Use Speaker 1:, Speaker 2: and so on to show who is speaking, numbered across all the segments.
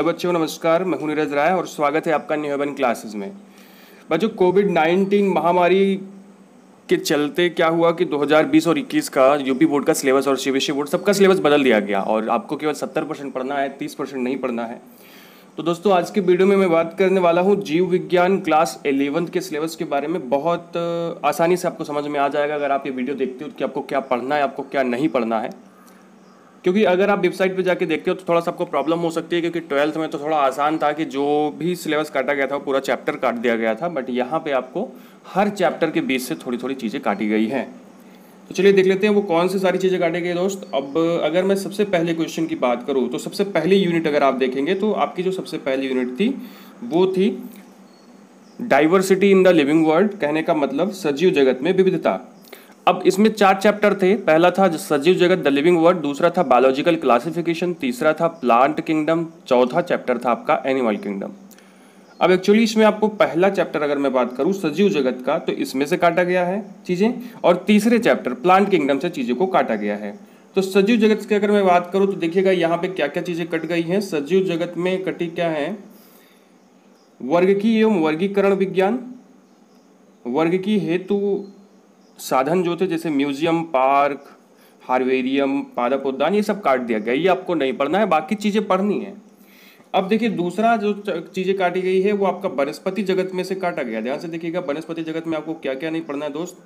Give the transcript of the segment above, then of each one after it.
Speaker 1: Hello बच्चों, नमस्कार। मैं हूं नीरज राय और स्वागत है आपका न्यू हेवन क्लासेस में। बच्चों, कोविड-19 महामारी के चलते क्या हुआ कि 2020 और 21 का यूपी बोर्ड का सिलेबस और सीबीएसई बोर्ड सबका सिलेबस बदल दिया गया और आपको केवल 70% पढ़ना है, 30% नहीं पढ़ना है। तो दोस्तों, आज के वीडियो में मैं बात करने वाला हूँ जीव विज्ञान क्लास 11 के सिलेबस के बारे में। बहुत आसानी से आपको समझ में आ जाएगा अगर आप ये वीडियो देखते हो कि आपको क्या पढ़ना है, आपको क्या नहीं पढ़ना है। क्योंकि अगर आप वेबसाइट पे जाके देखते हो तो थोड़ा सा आपको प्रॉब्लम हो सकती है, क्योंकि 12th में तो थोड़ा आसान था कि जो भी सिलेबस काटा गया था वो पूरा चैप्टर काट दिया गया था, बट यहाँ पे आपको हर चैप्टर के बीच से थोड़ी थोड़ी चीज़ें काटी गई हैं। तो चलिए देख लेते हैं वो कौन सी सारी चीज़ें काटी गई दोस्त। अब अगर मैं सबसे पहले क्वेश्चन की बात करूँ तो सबसे पहली यूनिट अगर आप देखेंगे तो आपकी जो सबसे पहली यूनिट थी वो थी diversity in the living world. कहने का मतलब सजीव जगत में विविधता। अब इसमें 4 चैप्टर थे। पहला था सजीव जगत द लिविंग वर्ल्ड, दूसरा था बायोलॉजिकल क्लासिफिकेशन, तीसरा था प्लांट किंगडम, चौथा चैप्टर था आपका एनिमल किंगडम। अब एक्चुअली इसमें आपको पहला चैप्टर अगर मैं बात करूं सजीव जगत का तो इसमें से काटा गया है चीज़ें, और तीसरे चैप्टर प्लांट किंगडम से चीज़ों को काटा गया है। तो सजीव जगत की अगर मैं बात करूं तो देखिएगा यहाँ पे क्या क्या चीज़ें कट गई हैं। सजीव जगत में कटी क्या है? वर्गीय एवं वर्गीकरण विज्ञान, वर्गीय हेतु साधन जो थे जैसे म्यूजियम, पार्क, हार्वेरियम, पादप उद्यान, ये सब काट दिया गया। ये आपको नहीं पढ़ना है, बाकी चीज़ें पढ़नी है। अब देखिए दूसरा जो चीज़ें काटी गई है वो आपका वनस्पति जगत में से काटा गया। ध्यान से देखिएगा वनस्पति जगत में आपको क्या क्या नहीं पढ़ना है दोस्त।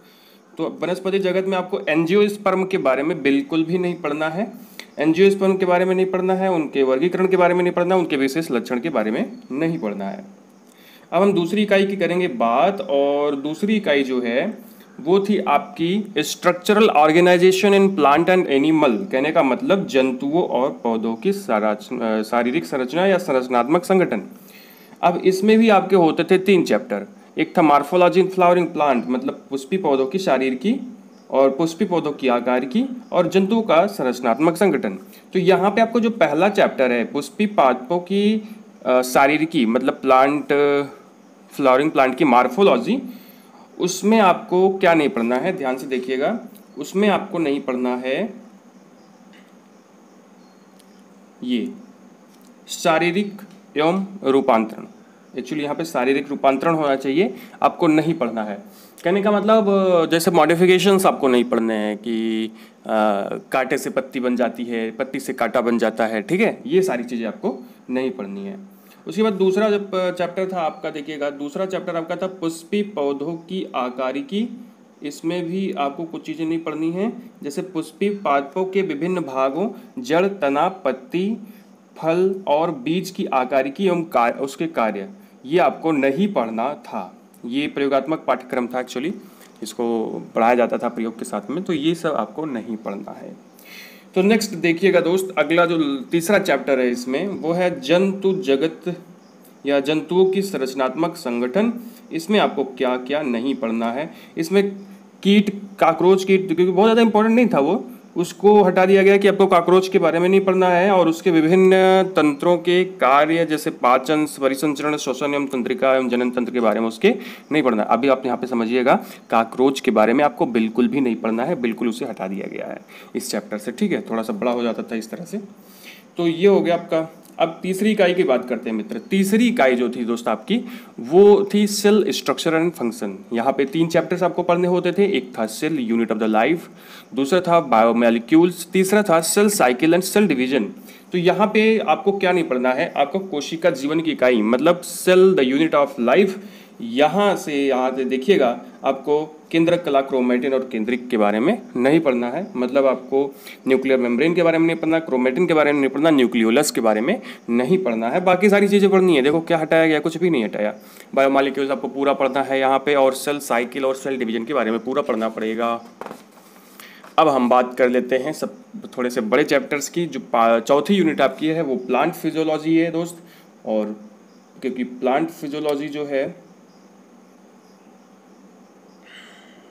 Speaker 1: तो वनस्पति जगत में आपको एंजियोस्पर्म के बारे में बिल्कुल भी नहीं पढ़ना है। एंजियोस्पर्म के बारे में नहीं पढ़ना है, उनके वर्गीकरण के बारे में नहीं पढ़ना, उनके विशेष लक्षण के बारे में नहीं पढ़ना है। अब हम दूसरी इकाई की करेंगे बात, और दूसरी इकाई जो है वो थी आपकी structural organisation in plant and animal. कहने का मतलब जंतुओं और पौधों की शारीरिक संरचना या संरचनात्मक संगठन। अब इसमें भी आपके होते थे 3 चैप्टर। एक था मार्फोलॉजी इन फ्लावरिंग प्लांट, मतलब पुष्पी पौधों की शारीर की और पुष्पी पौधों की आकार की, और जंतुओं का संरचनात्मक संगठन। तो यहाँ पे आपको जो पहला चैप्टर है पुष्पी पौधों की शारीरिकी मतलब प्लांट फ्लावरिंग प्लांट की मार्फोलॉजी, उसमें आपको क्या नहीं पढ़ना है, ध्यान से देखिएगा। उसमें आपको नहीं पढ़ना है ये शारीरिक एवं रूपांतरण। एक्चुअली यहाँ पे शारीरिक रूपांतरण होना चाहिए, आपको नहीं पढ़ना है। कहने का मतलब जैसे मॉडिफिकेशंस आपको नहीं पढ़ने हैं कि कांटे से पत्ती बन जाती है, पत्ती से कांटा बन जाता है, ठीक है, ये सारी चीज़ें आपको नहीं पढ़नी है। उसके बाद दूसरा जब चैप्टर था आपका, देखिएगा दूसरा चैप्टर आपका था पुष्पी पौधों की आकारिकी। इसमें भी आपको कुछ चीज़ें नहीं पढ़नी है, जैसे पुष्पी पादपों के विभिन्न भागों, जड़, तना, पत्ती, फल और बीज की आकारिकी एवं उसके कार्य, ये आपको नहीं पढ़ना था। ये प्रयोगात्मक पाठ्यक्रम था एक्चुअली, इसको पढ़ाया जाता था प्रयोग के साथ में, तो ये सब आपको नहीं पढ़ना है। तो नेक्स्ट देखिएगा दोस्त, अगला जो तीसरा चैप्टर है इसमें वो है जंतु जगत या जंतुओं की संरचनात्मक संगठन। इसमें आपको क्या क्या नहीं पढ़ना है। इसमें कीट, काकरोच कीट, क्योंकि बहुत ज़्यादा इंपॉर्टेंट नहीं था वो, उसको हटा दिया गया कि आपको काकरोच के बारे में नहीं पढ़ना है, और उसके विभिन्न तंत्रों के कार्य जैसे पाचन, परिसंचरण, श्वसन एवं तंत्रिका एवं जनन तंत्र के बारे में उसके नहीं पढ़ना। अभी आप यहाँ पे समझिएगा, काकरोच के बारे में आपको बिल्कुल भी नहीं पढ़ना है, बिल्कुल उसे हटा दिया गया है इस चैप्टर से, ठीक है। थोड़ा सा बड़ा हो जाता था इस तरह से। तो ये हो गया आपका। अब तीसरी इकाई की बात करते हैं मित्र। तीसरी इकाई जो थी दोस्त आपकी वो थी सेल स्ट्रक्चर एंड फंक्शन। यहाँ पे 3 चैप्टर्स आपको पढ़ने होते थे। एक था cell unit of the life, दूसरा था बायोमोलिक्यूल्स, तीसरा था cell cycle and cell division. तो यहाँ पे आपको क्या नहीं पढ़ना है, आपको कोशिका जीवन की इकाई मतलब cell the unit of life, यहाँ से देखिएगा आपको केंद्रक कला, क्रोमेटिन और केंद्रिक के बारे में नहीं पढ़ना है। मतलब आपको न्यूक्लियर मेम्ब्रेन के बारे में नहीं पढ़ना, क्रोमेटिन के बारे में नहीं पढ़ना, न्यूक्लियोलस के बारे में नहीं पढ़ना है। बाकी सारी चीज़ें पढ़नी है। देखो क्या हटाया गया, कुछ भी नहीं हटाया। बायोमॉलिक्यूल्स आपको पूरा पढ़ना है यहाँ पे, और सेल साइकिल और सेल डिवीजन के बारे में पूरा पढ़ना पड़ेगा। अब हम बात कर लेते हैं सब थोड़े से बड़े चैप्टर्स की। जो चौथी यूनिट आपकी है वो प्लांट फिजियोलॉजी है दोस्त, और क्योंकि प्लांट फिजियोलॉजी जो है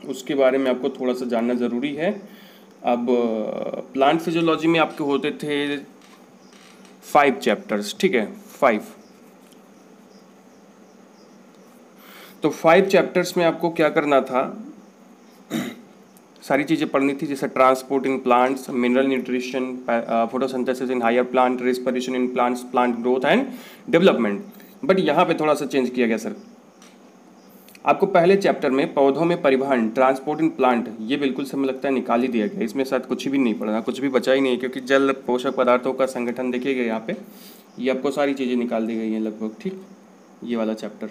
Speaker 1: उसके बारे में आपको थोड़ा सा जानना ज़रूरी है। अब प्लांट फिजियोलॉजी में आपके होते थे 5 चैप्टर्स, ठीक है, 5। तो 5 चैप्टर्स में आपको क्या करना था, सारी चीज़ें पढ़नी थी, जैसे transport in plants, mineral nutrition, photosynthesis in higher plant, respiration in plants, plant growth and development. But यहाँ पे थोड़ा सा चेंज किया गया सर। आपको पहले चैप्टर में पौधों में परिवहन, ट्रांसपोर्ट इन प्लांट, ये बिल्कुल से मुझे लगता है निकाल ही दिया गया। इसमें शायद कुछ भी नहीं पढ़ना, कुछ भी बचा ही नहीं, क्योंकि जल पोषक पदार्थों का संगठन देखिएगा यहाँ पे, ये आपको सारी चीज़ें निकाल दी गई हैं लगभग। ठीक, ये वाला चैप्टर।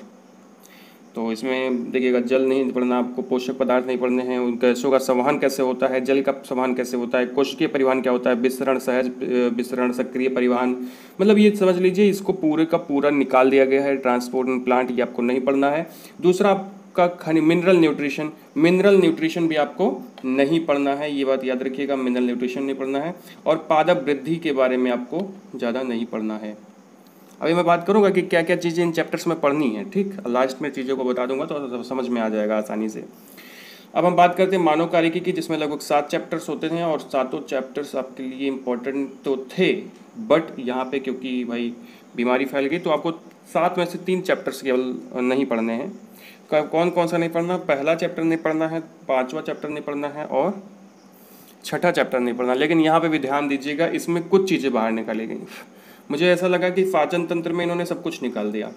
Speaker 1: तो इसमें देखिएगा जल नहीं पढ़ना आपको, पोषक पदार्थ नहीं पढ़ने हैं, उन गैसों का संवहन कैसे होता है, जल का संवहन कैसे होता है, कोशिकीय परिवहन क्या होता है, विसरण, सहज विसरण, सक्रिय परिवहन, मतलब ये समझ लीजिए इसको पूरे का पूरा निकाल दिया गया है। ट्रांसपोर्ट इन प्लांट ये आपको नहीं पढ़ना है। दूसरा आपका खनिज, मिनरल न्यूट्रिशन, मिनरल न्यूट्रिशन भी आपको नहीं पढ़ना है, ये बात याद रखिएगा, मिनरल न्यूट्रिशन नहीं पढ़ना है। और पादप वृद्धि के बारे में आपको ज़्यादा नहीं पढ़ना है। अभी मैं बात करूंगा कि क्या क्या चीज़ें इन चैप्टर्स में पढ़नी है। ठीक, लास्ट में चीज़ों को बता दूंगा तो समझ में आ जाएगा आसानी से। अब हम बात करते हैं मानव कार्यकी की, जिसमें लगभग 7 चैप्टर्स होते हैं और 7 चैप्टर्स आपके लिए इम्पोर्टेंट तो थे, बट यहाँ पे क्योंकि भाई बीमारी फैल गई तो आपको 7 में से 3 चैप्टर्स केवल नहीं पढ़ने हैं। कौन कौन सा नहीं पढ़ना? पहला चैप्टर नहीं पढ़ना है, 5वां चैप्टर नहीं पढ़ना है और 6ठा चैप्टर नहीं पढ़ना। लेकिन यहाँ पे भी ध्यान दीजिएगा, इसमें कुछ चीज़ें बाहर निकाली गई। मुझे ऐसा लगा कि पाचन तंत्र में इन्होंने सब कुछ निकाल दिया।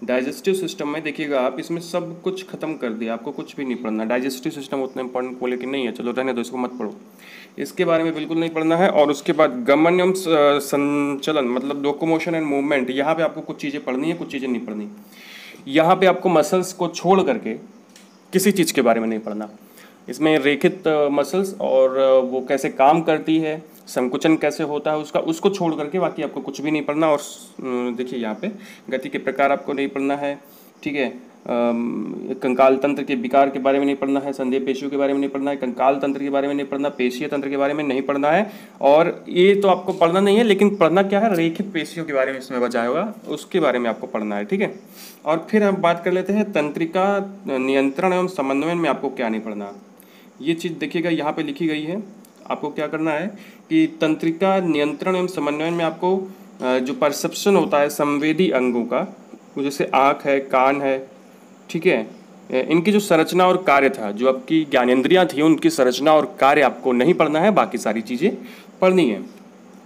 Speaker 1: डाइजेस्टिव सिस्टम में देखिएगा आप, इसमें सब कुछ खत्म कर दिया, आपको कुछ भी नहीं पढ़ना। डाइजेस्टिव सिस्टम उतना इंपॉर्टेंट बोले कि नहीं है, चलो रहने दो, इसको मत पढ़ो, इसके बारे में बिल्कुल नहीं पढ़ना है। और उसके बाद गमन एवं संचलन, मतलब लोकोमोशन एंड मूवमेंट, यहाँ पे आपको कुछ चीज़ें पढ़नी है, कुछ चीज़ें नहीं पढ़नी। यहाँ पे आपको मसल्स को छोड़ करके किसी चीज़ के बारे में नहीं पढ़ना। इसमें रेखित मसल्स और वो कैसे काम करती है, संकुचन कैसे होता है उसका, उसको छोड़ करके बाकी आपको कुछ भी नहीं पढ़ना। और देखिए यहाँ पे गति के प्रकार आपको नहीं पढ़ना है। ठीक है, कंकाल तंत्र के विकार के बारे में नहीं पढ़ना है, संदेह पेशियों के बारे में नहीं पढ़ना है, कंकाल तंत्र के बारे में नहीं पढ़ना, पेशीय तंत्र के बारे में नहीं पढ़ना है। और ये तो आपको पढ़ना नहीं है, लेकिन पढ़ना क्या है, रेखित पेशियों के बारे में इसमें बचा होगा, उसके बारे में आपको पढ़ना है। ठीक है, और फिर हम बात कर लेते हैं तंत्रिका नियंत्रण एवं समन्वय में आपको क्या नहीं पढ़ना। ये चीज़ देखिएगा यहाँ पे लिखी गई है, आपको क्या करना है कि तंत्रिका नियंत्रण एवं समन्वय में आपको जो परसेप्शन होता है संवेदी अंगों का, जैसे आँख है, कान है, ठीक है, इनकी जो संरचना और कार्य था, जो आपकी ज्ञानेंद्रियाँ थी, उनकी संरचना और कार्य आपको नहीं पढ़ना है, बाकी सारी चीज़ें पढ़नी है।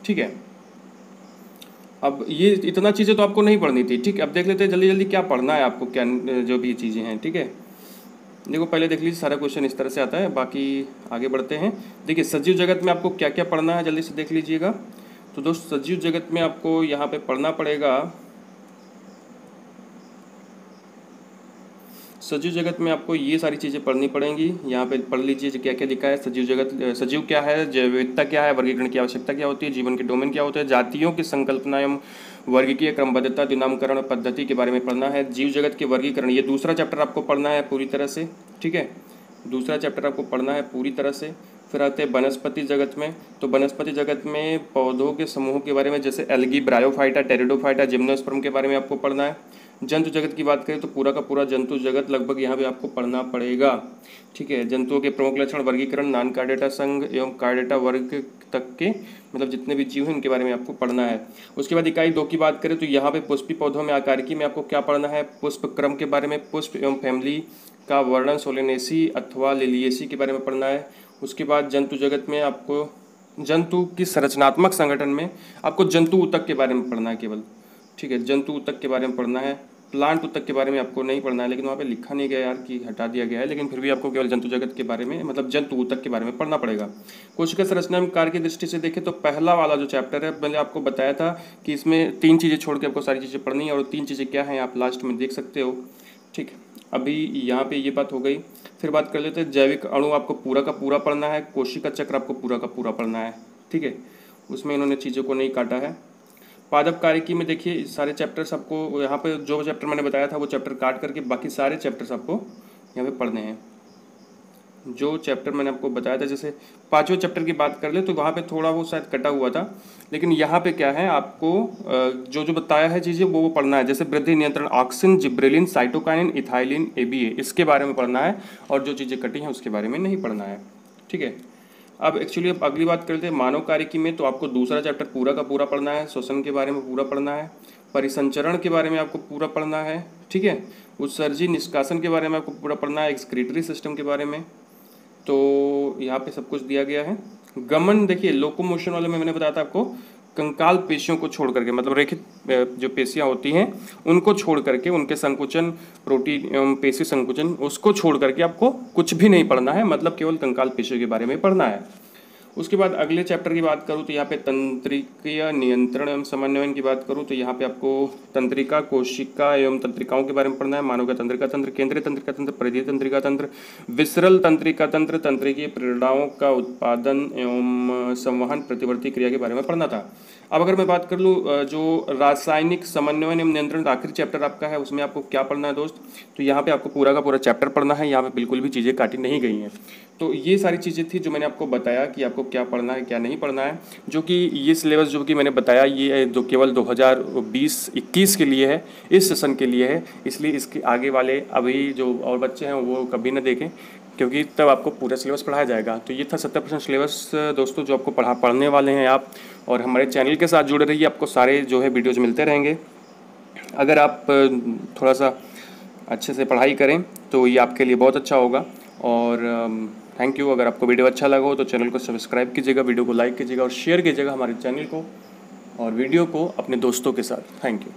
Speaker 1: ठीक है, अब ये इतना चीज़ें तो आपको नहीं पढ़नी थी। ठीक, अब देख लेते हैं जल्दी जल्दी क्या पढ़ना है आपको, क्या जो भी चीज़ें हैं। ठीक है, देखो पहले देख लीजिए, सारा क्वेश्चन इस तरह से आता है, बाकी आगे बढ़ते हैं। देखिए सजीव जगत में आपको क्या क्या पढ़ना है, जल्दी से देख लीजिएगा। तो दोस्त सजीव जगत में आपको यहाँ पे पढ़ना पड़ेगा, सजीव जगत में आपको ये सारी चीज़ें पढ़नी पड़ेंगी। यहाँ पे पढ़ लीजिए क्या क्या लिखा है। सजीव जगत, सजीव क्या है, जैव विविधता क्या है, वर्गीकरण की आवश्यकता क्या होती है, जीवन के डोमेन क्या होते हैं, जातियों की संकल्पना एवं वर्गीकीय क्रमबद्धता, दिनांकरण पद्धति के बारे में पढ़ना है। जीव जगत के वर्गीकरण, ये दूसरा चैप्टर आपको पढ़ना है पूरी तरह से। ठीक है, दूसरा चैप्टर आपको पढ़ना है पूरी तरह से। फिर आते हैं वनस्पति जगत में, तो वनस्पति जगत में पौधों के समूह के बारे में, जैसे एल्गी, ब्रायोफाइटा, टेरिडोफाइटा, जिम्नोस्पर्म के बारे में आपको पढ़ना है। जंतु जगत की बात करें तो पूरा का पूरा जंतु जगत लगभग यहाँ पे आपको पढ़ना पड़ेगा। ठीक है, जंतुओं के प्रमुख लक्षण, वर्गीकरण, नॉन कार्डेटा संघ एवं कार्डेटा वर्ग तक के, मतलब जितने भी जीव हैं इनके बारे में आपको पढ़ना है। उसके बाद इकाई 2 की बात करें तो यहाँ पे पुष्पी पौधों में आकारिकी में आपको क्या पढ़ना है, पुष्प क्रम के बारे में, पुष्प एवं फैमिली का वर्णन, सोलेनेसी अथवा लिलिएसी के बारे में पढ़ना है। उसके बाद जंतु जगत में आपको जंतु की संरचनात्मक संगठन में आपको जंतु ऊतक के बारे में पढ़ना है केवल। ठीक है, जंतु ऊतक के बारे में पढ़ना है। प्लांट ऊतक के बारे में आपको नहीं पढ़ना है, लेकिन वहाँ पे लिखा नहीं गया यार कि हटा दिया गया है, लेकिन फिर भी आपको केवल जंतु जगत के बारे में, मतलब जंतु ऊतक के बारे में पढ़ना पड़ेगा। कोशिका संरचना में कार्य की दृष्टि से देखें तो पहला वाला जो चैप्टर है, मैंने आपको बताया था कि इसमें 3 चीज़ें छोड़ के आपको सारी चीज़ें पढ़नी है, और 3 चीज़ें क्या हैं आप लास्ट में देख सकते हो। ठीक, अभी यहाँ पे ये बात हो गई। फिर बात कर लेते हैं जैविक अणु, आपको पूरा का पूरा पढ़ना है। कोशिका चक्र आपको पूरा का पूरा पढ़ना है। ठीक है, उसमें इन्होंने चीज़ों को नहीं काटा है। पादप कार्यकी में देखिए सारे चैप्टर्स आपको यहाँ पे, जो चैप्टर मैंने बताया था वो चैप्टर काट करके बाकी सारे चैप्टर्स आपको यहाँ पे पढ़ने हैं। जो चैप्टर मैंने आपको बताया था, जैसे 5वें चैप्टर की बात कर ले तो वहाँ पे थोड़ा वो शायद कटा हुआ था, लेकिन यहाँ पे क्या है, आपको जो जो बताया है चीज़ें वो पढ़ना है। जैसे वृद्धि नियंत्रण, auxin, gibberellin, cytokinin, ethylene, ABA, इसके बारे में पढ़ना है, और जो चीज़ें कटी हैं उसके बारे में नहीं पढ़ना है। ठीक है, अब एक्चुअली अब अगली बात करते हैं मानव कार्यकी में, तो आपको दूसरा चैप्टर पूरा का पूरा पढ़ना है। श्वसन के बारे में पूरा पढ़ना है, परिसंचरण के बारे में आपको पूरा पढ़ना है। ठीक है, उत्सर्जी निष्कासन के बारे में आपको पूरा पढ़ना है, एक्सक्रीटरी सिस्टम के बारे में। तो यहाँ पे सब कुछ दिया गया है। गमन देखिए, लोकोमोशन वाले में मैंने बताया था आपको, कंकाल पेशियों को छोड़ करके, मतलब रेखित जो पेशियां होती हैं उनको छोड़ करके, उनके संकुचन, प्रोटीन एवं पेशी संकुचन, उसको छोड़ करके आपको कुछ भी नहीं पढ़ना है, मतलब केवल कंकाल पेशियों के बारे में पढ़ना है। उसके बाद अगले चैप्टर की बात करूँ तो यहाँ पे तंत्रिकीय नियंत्रण एवं समन्वयन की बात करूँ तो यहाँ पे आपको तंत्रिका, कोशिका एवं तंत्रिकाओं के बारे में पढ़ना है। मानव का तंत्रिका तंत्र, केंद्रीय तंत्रिका तंत्र, परिधीय तंत्रिका तंत्र, विसरल तंत्रिका तंत्र, तंत्रिकीय प्रेरणाओं का उत्पादन एवं संवहन, प्रतिवर्ती क्रिया के बारे में पढ़ना था। अब अगर मैं बात कर लूँ जो रासायनिक समन्वयन एवं नियंत्रण आखिरी चैप्टर आपका है, उसमें आपको क्या पढ़ना है दोस्त, तो यहाँ पे आपको पूरा का पूरा चैप्टर पढ़ना है। यहाँ पे बिल्कुल भी चीज़ें काटी नहीं गई हैं। तो ये सारी चीज़ें थी जो मैंने आपको बताया कि आपको क्या पढ़ना है क्या नहीं पढ़ना है, जो कि ये सिलेबस जो कि मैंने बताया ये जो केवल 2020-21 के लिए है, इस सेशन के लिए है, इसलिए इसके आगे वाले अभी जो और बच्चे हैं वो कभी ना देखें, क्योंकि तब आपको पूरा सिलेबस पढ़ाया जाएगा। तो ये था 70% सिलेबस दोस्तों जो आपको पढ़ने वाले हैं आप, और हमारे चैनल के साथ जुड़े रहिए, आपको सारे जो है वीडियोज़ मिलते रहेंगे। अगर आप थोड़ा सा अच्छे से पढ़ाई करें तो ये आपके लिए बहुत अच्छा होगा। और थैंक यू। अगर आपको वीडियो अच्छा लगा हो तो चैनल को सब्सक्राइब कीजिएगा, वीडियो को लाइक कीजिएगा और शेयर कीजिएगा हमारे चैनल को और वीडियो को अपने दोस्तों के साथ। Thank you.